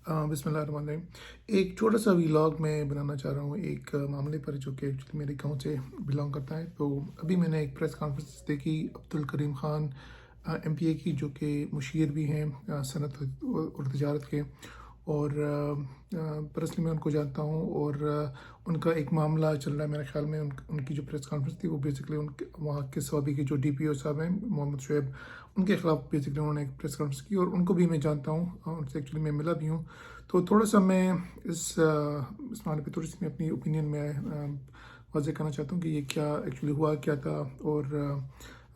बिस्मिल्लाहिर्रहमानिर्रहीम। एक छोटा सा व्लॉग मैं बनाना चाह रहा हूँ एक मामले पर जो कि एक्चुअली मेरे गांव से बिलोंग करता है। तो अभी मैंने एक प्रेस कॉन्फ्रेंस देखी अब्दुल करीम ख़ान एमपीए की, जो कि मुशीर भी हैं सनत और तजारत के। और पर्सनली मैं उनको जानता हूँ। और उनका एक मामला चल रहा है मेरे ख्याल में। उनकी जो प्रेस कॉन्फ्रेंस थी वो बेसिकली उनके वहाँ के सवाबी के जो डीपीओ साहब हैं मोहम्मद शुएब, उनके ख़िलाफ़ बेसिकली उन्होंने एक प्रेस कॉन्फ्रेंस की। और उनको भी मैं जानता हूँ, उनसे एक्चुअली मैं मिला भी हूँ। तो थोड़ा सा मैं इस मामले पे थोड़ी सी मैं अपनी ओपिनियन में वाज़ेह करना चाहता हूँ कि ये क्या एक्चुअली हुआ क्या था। और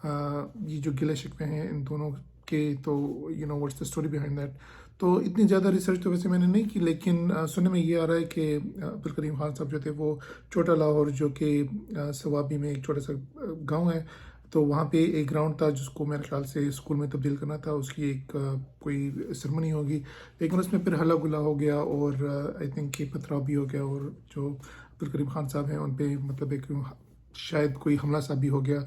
ये जो गिले शिकवे हैं इन दोनों के, तो what's the story behind that. तो इतनी ज़्यादा रिसर्च तो वैसे मैंने नहीं की, लेकिन सुनने में ये आ रहा है कि अब्दुल करीम खान साहब जो थे वो छोटा लाहौर, जो कि सवाबी में एक छोटा सा गांव है, तो वहाँ पे एक ग्राउंड था जिसको मेरे ख्याल से स्कूल में तब्दील करना था। उसकी एक कोई सेरेमनी होगी, लेकिन उसमें फिर हल्ला गुल्ला हो गया और आई थिंक कि पथराव भी हो गया। और जो अब्दुल करीम खान साहब हैं उन पे मतलब एक शायद कोई हमला सा भी हो गया,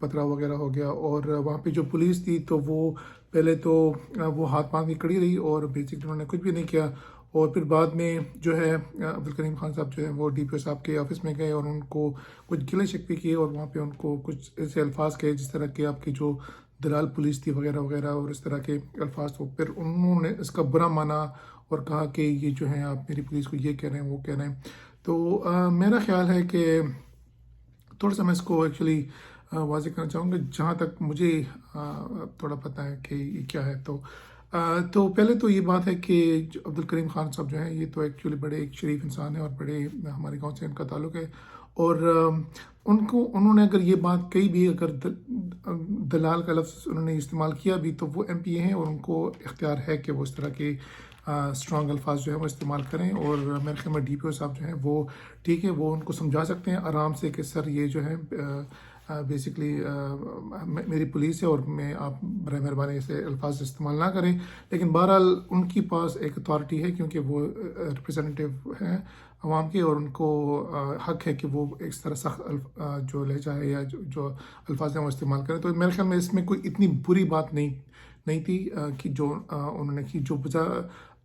पथराव वगैरह हो गया। और वहाँ पे जो पुलिस थी तो वो पहले तो वो हाथ पांव की खड़ी रही और बेसिकली उन्होंने कुछ भी नहीं किया। और फिर बाद में जो है अब्दुल करीम खान साहब जो है वो डीपीओ साहब के ऑफिस में गए और उनको कुछ गिले शिकवे किए। और वहाँ पे उनको कुछ ऐसे अल्फाज कहे जिस तरह के आपकी जो दलाल पुलिस थी वगैरह वगैरह, और इस तरह के अल्फाज। तो फिर उन्होंने इसका बुरा माना और कहा कि ये जो है आप मेरी पुलिस को ये कह रहे हैं वो कह रहे हैं। तो मेरा ख्याल है कि थोड़ा सा मैं इसको एक्चुअली वाज़ेह करना चाहूँगा जहाँ तक मुझे थोड़ा पता है कि ये क्या है। तो पहले तो ये बात है कि जो अब्दुल करीम खान साहब जो हैं ये तो एक्चुअली बड़े एक शरीफ इंसान है और बड़े हमारे गांव से इनका ताल्लुक़ है। और उनको उन्होंने अगर ये बात कही भी, अगर दलाल का लफ्ज़ उन्होंने इस्तेमाल किया भी, तो वो एमपीए हैं और उनको इख्तियार है कि वो इस तरह के स्ट्रॉन्ग अल्फाज जो है वो इस्तेमाल करें। और मेरे ख्याल में डीपीओ साहब जो हैं वो ठीक है, वो उनको समझा सकते हैं आराम से कि सर ये जो है बेसिकली मेरी पुलिस है और मैं आप बराए मेहरबानी से अल्फाज इस्तेमाल ना करें। लेकिन बहरहाल उनकी पास एक अथॉरिटी है क्योंकि वो रिप्रेजेंटेटिव हैं अवाम के, और उनको हक है कि वो इस तरह सख्त जो लहजा है या जो अल्फाज हैं वो इस्तेमाल करें। तो मेरे ख्याल में इसमें कोई इतनी बुरी बात नहीं नहीं थी कि जो उन्होंने की। जो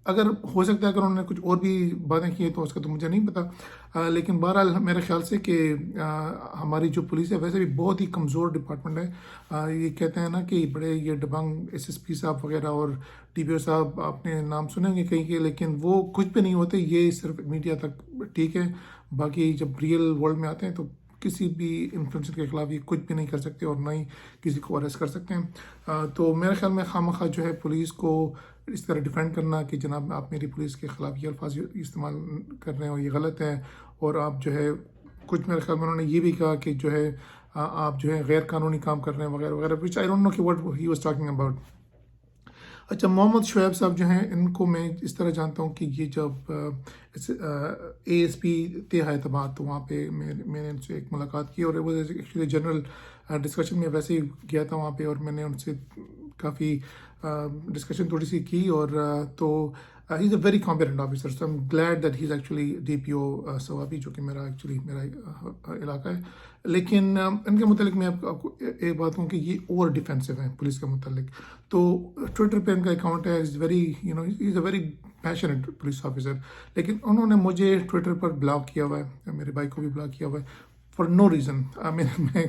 अगर हो सकता है अगर उन्होंने कुछ और भी बातें की तो उसका तो मुझे नहीं पता। लेकिन बहरहाल मेरे ख्याल से कि हमारी जो पुलिस है वैसे भी बहुत ही कमज़ोर डिपार्टमेंट है। ये कहते हैं ना कि बड़े ये दबंग एसएसपी साहब वगैरह और टीपीओ साहब आपने नाम सुनेंगे कहीं के, लेकिन वो कुछ भी नहीं होते। ये सिर्फ मीडिया तक ठीक है, बाकी जब रियल वर्ल्ड में आते हैं तो किसी भी इन्फ्लुएंसर के खिलाफ ये कुछ भी नहीं कर सकते और ना ही किसी को अरेस्ट कर सकते हैं। तो मेरे ख्याल में खामखा जो है पुलिस को इस तरह डिफेंड करना कि जनाब आप मेरी पुलिस के ख़िलाफ़ ये अल्फाज इस्तेमाल कर रहे हैं और ये गलत है। और आप जो है कुछ मेरे ख्याल में उन्होंने ये भी कहा कि जो है आप जो है गैर कानूनी काम कर रहे हैं वगैरह वगैरह, विच आई डोंट नो कि what he was talking about. अच्छा, मोहम्मद शुएब साहब जो हैं इनको मैं इस तरह जानता हूँ कि ये जब एएसपी थे हैदराबाद, तो वहाँ पे मैंने उनसे एक मुलाकात की और वो एक्चुअली जनरल डिस्कशन में वैसे ही गया था वहाँ पे, और मैंने उनसे काफ़ी डिस्कशन थोड़ी सी की। और तो he is a very competent officer, so I am glad that he is actually DPO Swabi, जो कि मेरा इलाका है। लेकिन इनके मुतालिक मैं आपको एक बात कहूँ कि ये ओवर डिफेंसिव है पुलिस के मुतालिक। तो ट्विटर पे इनका अकाउंट है, is very is a very passionate police officer, लेकिन उन्होंने मुझे ट्विटर पर ब्लॉक किया हुआ है, मेरे भाई को भी ब्लॉक किया हुआ है फॉर नो रीज़न। मैं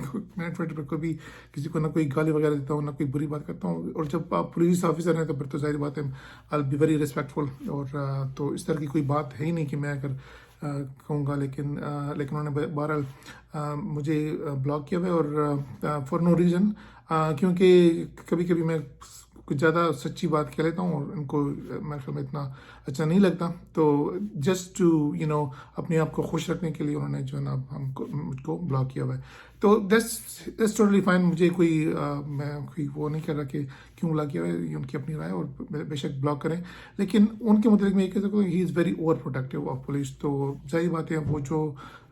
ट्विटर पर कभी किसी को ना कोई गाली वगैरह देता हूँ ना कोई बुरी बात करता हूँ। और जब आप पुलिस ऑफिसर हैं तो फिर तो जाहिर बात है आई बी वेरी रिस्पेक्टफुल। और तो इस तरह की कोई बात है ही नहीं कि मैं अगर कहूँगा। लेकिन उन्होंने बहरहाल मुझे ब्लॉक किया हुआ है और फॉर नो रीज़न, क्योंकि कभी कभी मैं कुछ ज़्यादा सच्ची बात कह लेता हूँ और उनको मेरे ख्याल में इतना अच्छा नहीं लगता। तो जस्ट टू अपने आप को खुश रखने के लिए उन्होंने जो है ना मुझको ब्लॉक किया हुआ है। तो दैट्स टोटली फाइन। मुझे मैं कोई वो नहीं कर रहा कि क्यों ब्लॉक किया हुआ है, ये उनकी अपनी राय और बेशक ब्लॉक करें। लेकिन उनके मतलब मैं ये कह सकता हूँ he is very over protective of police. तो जाहिर बात है वो जो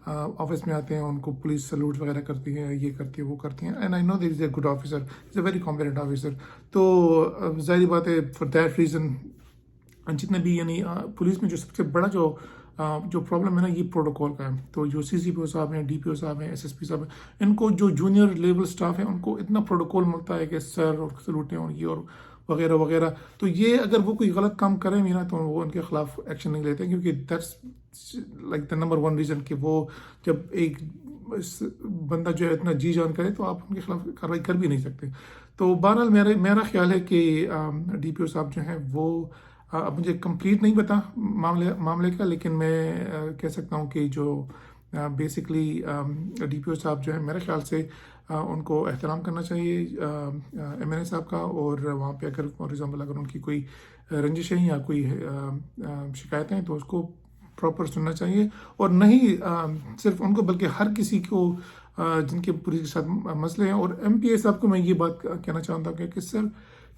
ऑफिस में आते हैं उनको पुलिस सल्यूट वगैरह करती है, ये करती है वो करती हैं। And I know this is a good officer, is a very competent officer. तो जाहिर बात है फॉर दैट रीज़न जितने भी पुलिस में जो सबसे बड़ा जो प्रॉब्लम है ना ये प्रोटोकॉल का है। तो जो सीसीपीओ साहब हैं, डीपीओ साहब हैं, एसएसपी साहब हैं, इनको जो जूनियर लेवल स्टाफ है उनको इतना प्रोटोकॉल मिलता है कि सर और सलूटें और ये और وغیرہ وغیرہ. تو یہ اگر وہ کوئی غلط کام کریں بھی نا تو وہ ان کے خلاف ایکشن نہیں لیتے کیونکہ that's like the number one reason کہ وہ جب ایک بندہ جو ہے اتنا جی جان کرے تو آپ ان کے خلاف کارروائی کر بھی نہیں سکتے. تو بہرحال میرا خیال ہے کہ ڈی پی او صاحب جو ہیں وہ اب مجھے کمپلیٹ نہیں پتا معاملے کا، لیکن میں کہہ سکتا ہوں کہ جو بیسکلی ڈی پی او صاحب جو ہے میرے خیال سے ان کو احترام کرنا چاہیے ایم این اے صاحب کا، اور وہاں پہ اگر فار ایگزامپل اگر ان کی کوئی رنجشیں یا کوئی شکایتیں ہیں تو اس کو پراپر سننا چاہیے، اور نہیں صرف ان کو بلکہ ہر کسی کو جن کے پولیس کے ساتھ مسئلے ہیں. اور ایم پی اے صاحب کو میں یہ بات کہنا چاہتا ہوں کہ سر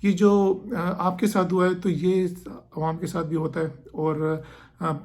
یہ جو آپ کے ساتھ ہوا ہے تو یہ عوام کے ساتھ بھی ہوتا ہے، اور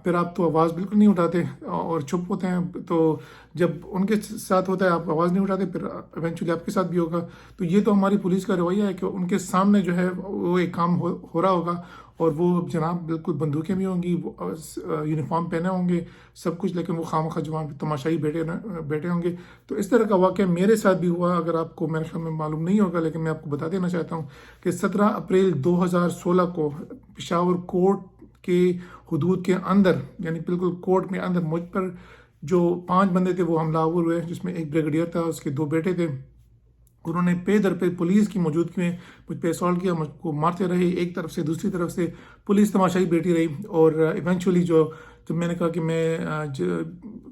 پھر آپ تو آواز بالکل نہیں اٹھاتے اور چھپ ہوتے ہیں. تو جب ان کے ساتھ ہوتا ہے آپ آواز نہیں اٹھاتے، پھر ایونچولی آپ کے ساتھ بھی ہوگا. تو یہ تو ہماری پولیس کا رویہ ہے کہ ان کے سامنے جو ہے وہ ایک کام ہو رہا ہوگا اور وہ جناب بالکل بندوقیں بھی ہوں گی، یونیفارم پہنے ہوں گے سب کچھ، لیکن وہ خواہ جو وہاں پہ تماشائی بیٹھے ہوں گے. تو اس طرح کا واقعہ میرے ساتھ بھی ہوا. اگر آپ کو میرے خیال میں معلوم نہیں ہوگا لیکن میں آپ کو بتا دینا چاہتا ہوں کہ 17 اپریل 2016 کو پشاور کورٹ کے حدود کے اندر، یعنی بالکل کورٹ میں اندر، مجھ پر جو 5 بندے تھے وہ حملہ آور ہوئے، جس میں ایک بریگیڈیئر تھا، اس کے 2 بیٹے تھے. انہوں نے پے در پہ پولیس کی موجودگی میں مجھ پہ اسالٹ کیا، مجھ کو مارتے رہے ایک طرف سے دوسری طرف سے، پولیس تماشائی بیٹھی رہی. اور ایونچولی جب میں نے کہا کہ میں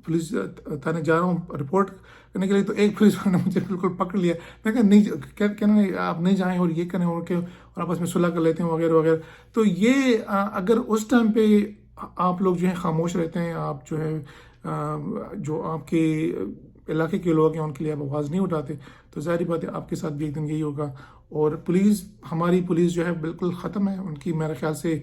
پولیس تھانے جا رہا ہوں رپورٹ کرنے کے لیے، تو ایک پولیس والے نے مجھے بالکل پکڑ لیا. میں کہا نہیں، کہنا آپ نہیں جائیں اور یہ کریں اور آپس میں صلح کر لیتے ہیں وغیرہ وغیرہ. تو یہ اگر اس ٹائم پہ آپ لوگ جو ہیں خاموش رہتے ہیں، آپ جو ہے جو آپ کے علاقے کے لوگ ہیں ان کے لیے آپ آواز نہیں اٹھاتے، تو ظاہری بات ہے آپ کے ساتھ بھی ایک دن یہی ہوگا. اور ہماری پولیس جو ہے بالکل ختم ہے. ان کی میرے خیال سے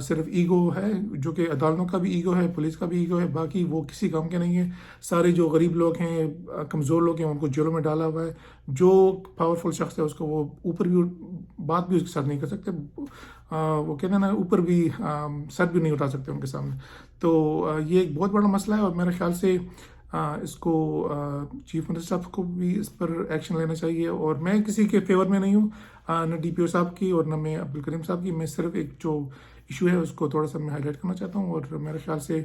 صرف ایگو ہے، جو کہ عدالتوں کا بھی ایگو ہے، پولیس کا بھی ایگو ہے، باقی وہ کسی کام کے نہیں ہے. سارے جو غریب لوگ ہیں، کمزور لوگ ہیں، ان کو جیلوں میں ڈالا ہوا ہے. جو پاورفل شخص ہے اس کو وہ اوپر بھی بات بھی اس کے ساتھ نہیں کر سکتے، وہ کہتے ہیں نا اوپر بھی سر بھی نہیں اٹھا سکتے ان کے سامنے. تو یہ ایک بہت بڑا مسئلہ ہے، اور میرے خیال سے اس کو چیف منسٹر صاحب کو بھی اس پر ایکشن لینا چاہیے. اور میں کسی کے فیور میں نہیں ہوں، نہ ڈی پی او صاحب کی اور نہ میں عبدالکریم صاحب کی. میں صرف ایک جو ایشو ہے اس کو تھوڑا سا میں ہائی لائٹ کرنا چاہتا ہوں. اور میرے خیال سے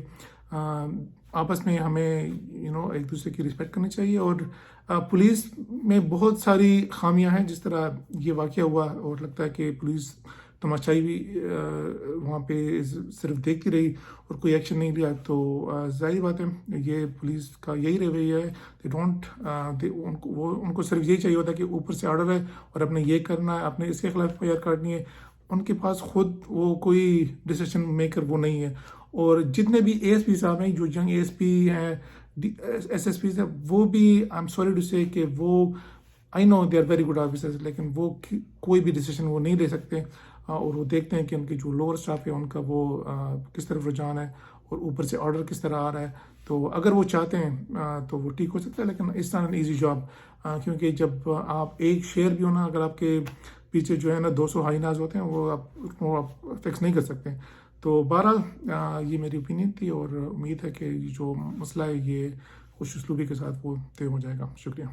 آپس میں ہمیں ایک دوسرے کی رسپیکٹ کرنی چاہیے. اور پولیس میں بہت ساری خامیاں ہیں، جس طرح یہ واقعہ ہوا اور لگتا ہے کہ پولیس تماشائی بھی وہاں پہ صرف دیکھتی رہی اور کوئی ایکشن نہیں لیا. تو ظاہر بات ہے یہ پولیس کا یہی رویہ ہے. ان کو صرف یہی چاہیے ہوتا ہے کہ اوپر سے آرڈر ہے اور اپنے یہ کرنا ہے، اپنے اس کے خلاف ایف آئی آر کاٹنی ہے. ان کے پاس خود وہ کوئی ڈیسیشن میکر وہ نہیں ہے. اور جتنے بھی اے ایس پی صاحب ہیں، جو ینگ اے ایس پی ہیں، ایس ایس پیز ہیں، وہ بھی آئی ایم سوری ٹو سے کہ وہ I know they are very good officers, لیکن وہ کوئی بھی ڈیسیشن وہ نہیں لے سکتے. اور وہ دیکھتے ہیں کہ ان کے جو لوور اسٹاف ہے ان کا وہ کس طرف رجحان ہے اور اوپر سے آرڈر کس طرح آ رہا ہے. تو اگر وہ چاہتے ہیں تو وہ ٹھیک ہو سکتا ہے، لیکن it's not an easy job. کیونکہ جب آپ ایک شیئر بھی ہونا، اگر آپ کے پیچھے جو ہے نا 200 ہائی ناز ہوتے ہیں، وہ آپ فکس نہیں کر سکتے. تو بہرحال یہ میری اوپینین تھی، اور امید ہے کہ جو مسئلہ ہے یہ خوش اسلوبی کے ساتھ وہ طے ہو جائے گا. شکریہ.